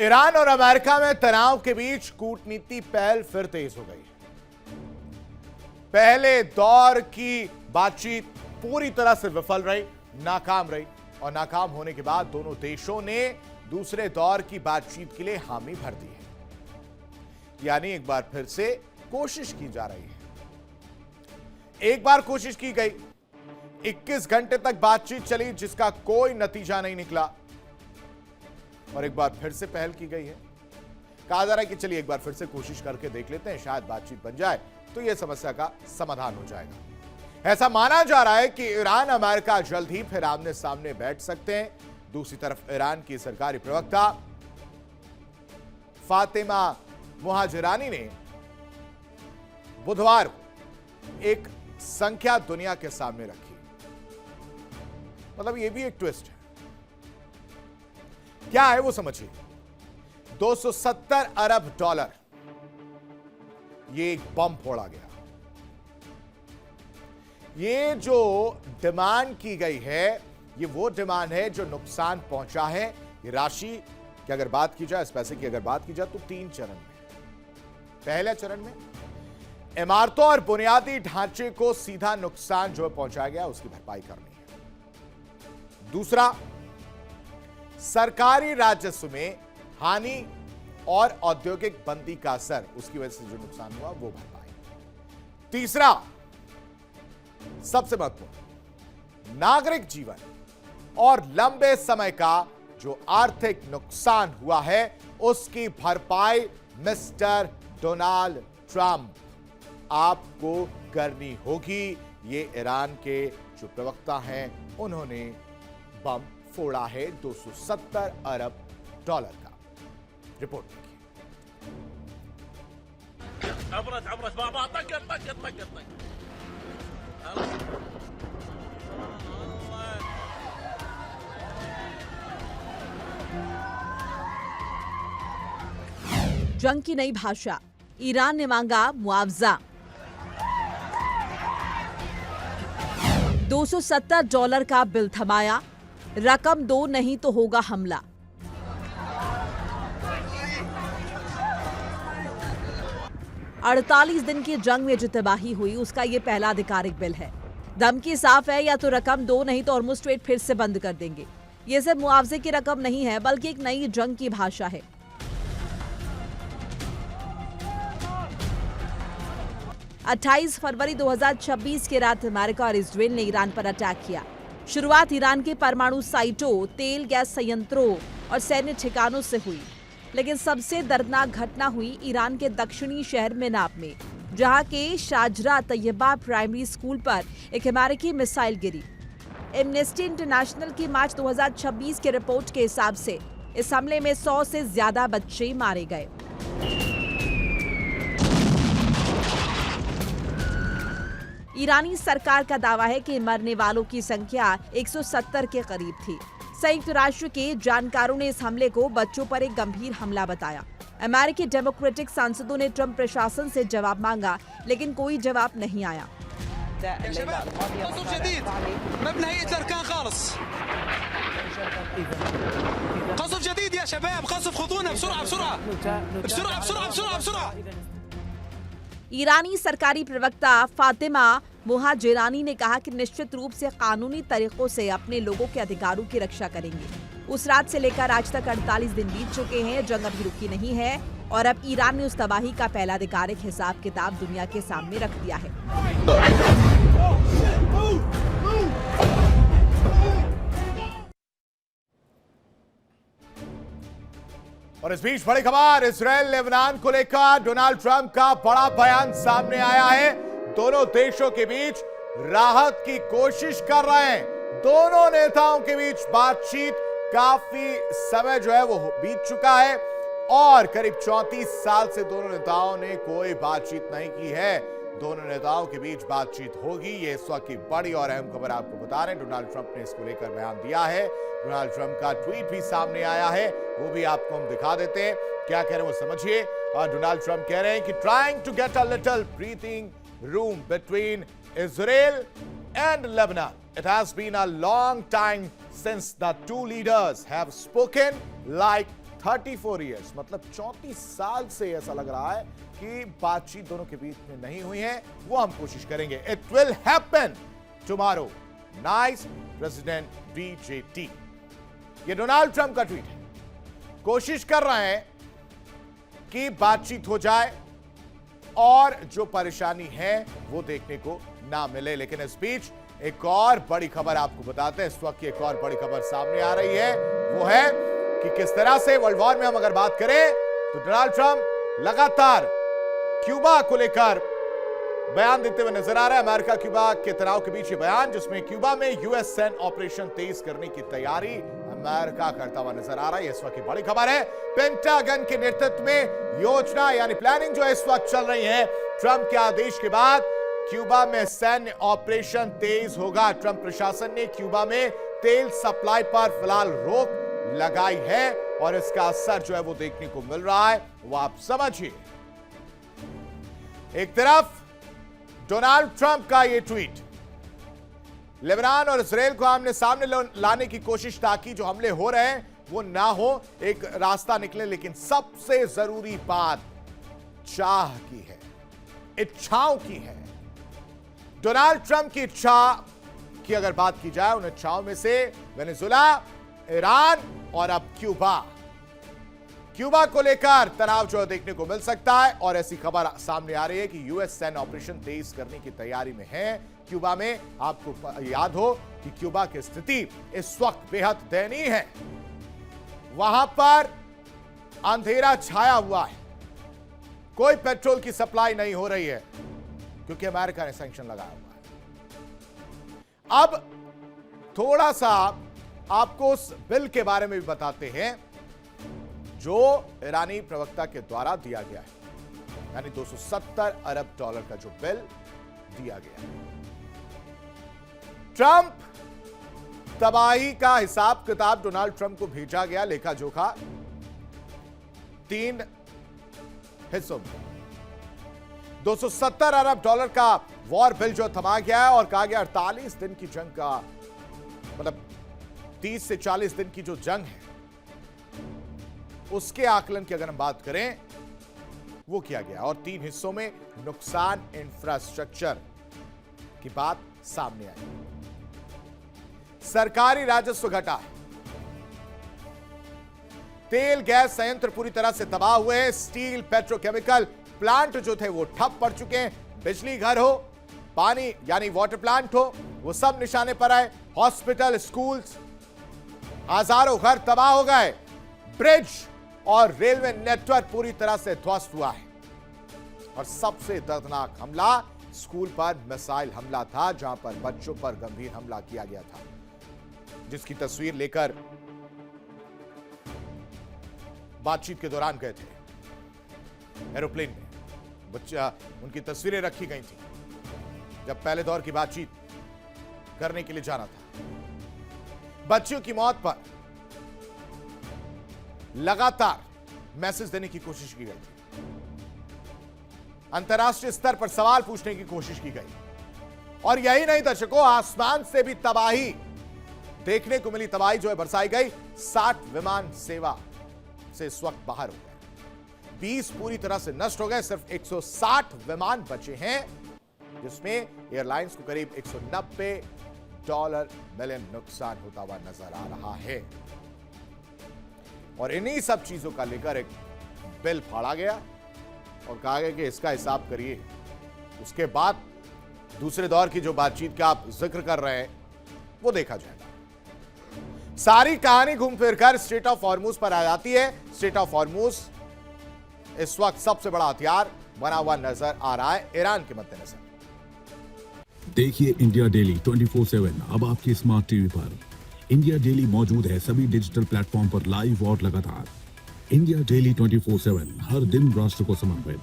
Iran और America में तनाव के बीच कूटनीति पहल फिर तेज हो गई है। पहले दौर की बातचीत पूरी तरह से विफल रही, नाकाम रही और नाकाम होने के बाद दोनों देशों ने दूसरे दौर की बातचीत के लिए हामी भर दी है। यानी एक बार फिर से कोशिश की जा रही है। एक बार कोशिश की गई, 21 घंटे तक बातचीत चली जिसका कोई नतीजा नहीं निकला और एक बार फिर से पहल की गई है। कहा जा रहा है कि चलिए एक बार फिर से कोशिश करके देख लेते हैं, शायद बातचीत बन जाए तो यह समस्या का समाधान हो जाएगा। ऐसा माना जा रहा है कि ईरान अमेरिका जल्द ही फिर आमने सामने बैठ सकते हैं। दूसरी तरफ ईरान की सरकारी प्रवक्ता फातिमा मुहाजिरानी ने बुधवार को एक संख्या दुनिया के सामने रखी। मतलब यह भी एक ट्विस्ट है। क्या है वो समझिए। 270 अरब डॉलर, ये एक बम फोड़ा गया। ये जो डिमांड की गई है, ये वो डिमांड है जो नुकसान पहुंचा है। ये राशि की अगर बात की जाए, इस पैसे की अगर बात की जाए तो 3 चरण में। पहले चरण में इमारतों और बुनियादी ढांचे को सीधा नुकसान जो पहुंचाया गया उसकी भरपाई करनी है। दूसरा, सरकारी राजस्व में हानि और औद्योगिक बंदी का असर, उसकी वजह से जो नुकसान हुआ वो भरपाई। तीसरा, सबसे महत्वपूर्ण, नागरिक जीवन और लंबे समय का जो आर्थिक नुकसान हुआ है उसकी भरपाई मिस्टर डोनाल्ड ट्रंप आपको करनी होगी। ये ईरान के जो प्रवक्ता हैं उन्होंने बम फोड़ा है 270 अरब डॉलर का। रिपोर्ट देखिए। जंग की नई भाषा, ईरान ने मांगा मुआवजा। $270 का बिल थमाया, रकम दो नहीं तो होगा हमला। अड़तालीस दिन की जंग में जो तबाही हुई उसका ये पहला आधिकारिक बिल है। धमकी साफ है, या तो रकम दो नहीं तो हॉर्मुज़ स्ट्रेट फिर से बंद कर देंगे। ये सिर्फ मुआवजे की रकम नहीं है बल्कि एक नई जंग की भाषा है। अट्ठाईस फरवरी 2026 की रात अमेरिका और इजराइल ने ईरान पर अटैक किया। शुरुआत ईरान के परमाणु साइटों, तेल गैस संयंत्रों और सैन्य ठिकानों से हुई, लेकिन सबसे दर्दनाक घटना हुई ईरान के दक्षिणी शहर मेनाब में, जहां के शाजरा तैयबा प्राइमरी स्कूल पर एक अमेरिकी मिसाइल गिरी। एमनेस्टी इंटरनेशनल की मार्च 2026 की रिपोर्ट के हिसाब से इस हमले में 100 से ज्यादा बच्चे मारे गए। ईरानी सरकार का दावा है कि मरने वालों की संख्या 170 के करीब थी। संयुक्त राष्ट्र के जानकारों ने इस हमले को बच्चों पर एक गंभीर हमला बताया। अमेरिकी डेमोक्रेटिक सांसदों ने ट्रंप प्रशासन से जवाब मांगा, लेकिन कोई जवाब नहीं आया। ईरानी सरकारी प्रवक्ता फातिमा मुहाजिरानी ने कहा कि निश्चित रूप से कानूनी तरीकों से अपने लोगों के अधिकारों की रक्षा करेंगे। उस रात से लेकर आज तक 48 दिन बीत चुके हैं, जंग अभी रुकी नहीं है और अब ईरान ने उस तबाही का पहला आधिकारिक हिसाब किताब दुनिया के सामने रख दिया है। और इस बीच बड़ी खबर, इजराइल लेबनान को लेकर डोनाल्ड ट्रंप का बड़ा बयान सामने आया है। दोनों देशों के बीच राहत की कोशिश कर रहे हैं। दोनों नेताओं के बीच बातचीत काफी समय जो है वो बीत चुका है और करीब 34 साल से दोनों नेताओं ने कोई बातचीत नहीं की है। दोनों नेताओं के बीच बातचीत होगी, ये इस वक्त की बड़ी और अहम खबर आपको बता रहे हैं। डोनाल्ड ट्रंप ने इसको लेकर बयान दिया है। डोनाल्ड ट्रंप का ट्वीट भी सामने आया है, वो भी आपको हम दिखा देते हैं। क्या कह रहे हैं वो समझिए। और डोनाल्ड ट्रंप कह रहे हैं कि trying to get a little breathing room between Israel and Lebanon. It has been a long time since the two leaders have spoken like 34 years, मतलब 34 साल से ऐसा लग रहा है कि बातचीत दोनों के बीच में नहीं हुई है। वो हम कोशिश करेंगे। It will happen tomorrow, nice president BJT। ये डोनाल्ड ट्रंप का ट्वीट है। कोशिश कर रहे हैं कि बातचीत हो जाए और जो परेशानी है वो देखने को ना मिले। लेकिन इस बीच एक और बड़ी खबर आपको बताते हैं। इस वक्त की एक और बड़ी खबर सामने आ रही है, वो है कि किस तरह से वर्ल्ड वॉर में हम अगर बात करें तो डोनाल्ड ट्रंप लगातार क्यूबा को लेकर बयान देते हुए नजर आ रहा है। अमेरिका क्यूबा के तनाव के बीच ये बयान, जिसमें क्यूबा में यूएस सैन्य ऑपरेशन तेज करने की तैयारी अमेरिका करता हुआ नजर आ रहा है। इस वक्त की बड़ी खबर है, पेंटागन के नेतृत्व में योजना यानी प्लानिंग जो इस वक्त चल रही है। ट्रंप के आदेश के बाद क्यूबा में सैन्य ऑपरेशन तेज होगा। ट्रंप प्रशासन ने क्यूबा में तेल सप्लाई पर फिलहाल रोक लगाई है और इसका असर जो है वो देखने को मिल रहा है। वो आप समझिए, एक तरफ डोनाल्ड ट्रंप का यह ट्वीट लेबनान और इजराइल को आमने सामने लाने की कोशिश, ताकि जो हमले हो रहे हैं वो ना हो, एक रास्ता निकले। लेकिन सबसे जरूरी बात चाह की है, इच्छाओं की है। डोनाल्ड ट्रंप की इच्छा की अगर बात की जाए, उन इच्छाओं में से वेनेजुएला, ईरान और अब क्यूबा को लेकर तनाव जो देखने को मिल सकता है। और ऐसी खबर सामने आ रही है कि यूएस सैन्य ऑपरेशन तेज करने की तैयारी में है क्यूबा में। आपको याद हो कि क्यूबा की स्थिति इस वक्त बेहद दयनीय है। वहां पर अंधेरा छाया हुआ है, कोई पेट्रोल की सप्लाई नहीं हो रही है क्योंकि अमेरिका ने सैंक्शन लगाया हुआ है। अब थोड़ा सा आपको उस बिल के बारे में भी बताते हैं जो ईरानी प्रवक्ता के द्वारा दिया गया है, यानी 270 अरब डॉलर का जो बिल दिया गया है। ट्रंप तबाही का हिसाब किताब डोनाल्ड ट्रंप को भेजा गया, लेखा जोखा 3 हिस्सों में। 270 अरब डॉलर का वॉर बिल जो थमा गया है और कहा गया 48 दिन की जंग का, मतलब 30 से 40 दिन की जो जंग है उसके आकलन की अगर हम बात करें वो किया गया। और 3 हिस्सों में नुकसान इंफ्रास्ट्रक्चर की बात सामने आई। सरकारी राजस्व घटा है, तेल गैस संयंत्र पूरी तरह से तबाह हुए हैं, स्टील पेट्रोकेमिकल प्लांट जो थे वो ठप पड़ चुके हैं, बिजली घर हो, पानी यानी वाटर प्लांट हो, वो सब निशाने पर आए, हॉस्पिटल, स्कूल्स, हजारों घर तबाह हो गए, ब्रिज और रेलवे नेटवर्क पूरी तरह से ध्वस्त हुआ है। और सबसे दर्दनाक हमला स्कूल पर मिसाइल हमला था, जहां पर बच्चों पर गंभीर हमला किया गया था, जिसकी तस्वीर लेकर बातचीत के दौरान गए थे एरोप्लेन में। बच्चा उनकी तस्वीरें रखी गई थी जब पहले दौर की बातचीत करने के लिए जाना था। बच्चियों की मौत पर लगातार मैसेज देने की कोशिश की गई थी, अंतर्राष्ट्रीय स्तर पर सवाल पूछने की कोशिश की गई। और यही नहीं दर्शकों, आसमान से भी तबाही देखने को मिली। तबाही जो है बरसाई गई। 60 विमान सेवा से इस वक्त बाहर हो गए, 20 पूरी तरह से नष्ट हो गए। सिर्फ 160 विमान बचे हैं, जिसमें एयरलाइंस को करीब $190 मिलियन नुकसान होता हुआ नजर आ रहा है। और इन्हीं सब चीजों का लेकर एक बिल फाड़ा गया और कहा गया कि इसका हिसाब करिए। उसके बाद दूसरे दौर की जो बातचीत का आप जिक्र कर रहे हैं वो देखा जाएगा। सारी कहानी घूम फिरकर स्ट्रेट ऑफ हॉर्मुज पर आ जाती है। स्ट्रेट ऑफ हॉर्मुज इस वक्त सबसे बड़ा हथियार बना हुआ नजर आ रहा है ईरान के मद्देनजर। देखिए इंडिया डेली 24/7 अब आपके स्मार्ट टीवी पर। इंडिया डेली मौजूद है सभी डिजिटल प्लेटफॉर्म पर लाइव और लगातार। इंडिया डेली 24/7 हर दिन राष्ट्र को समर्पित।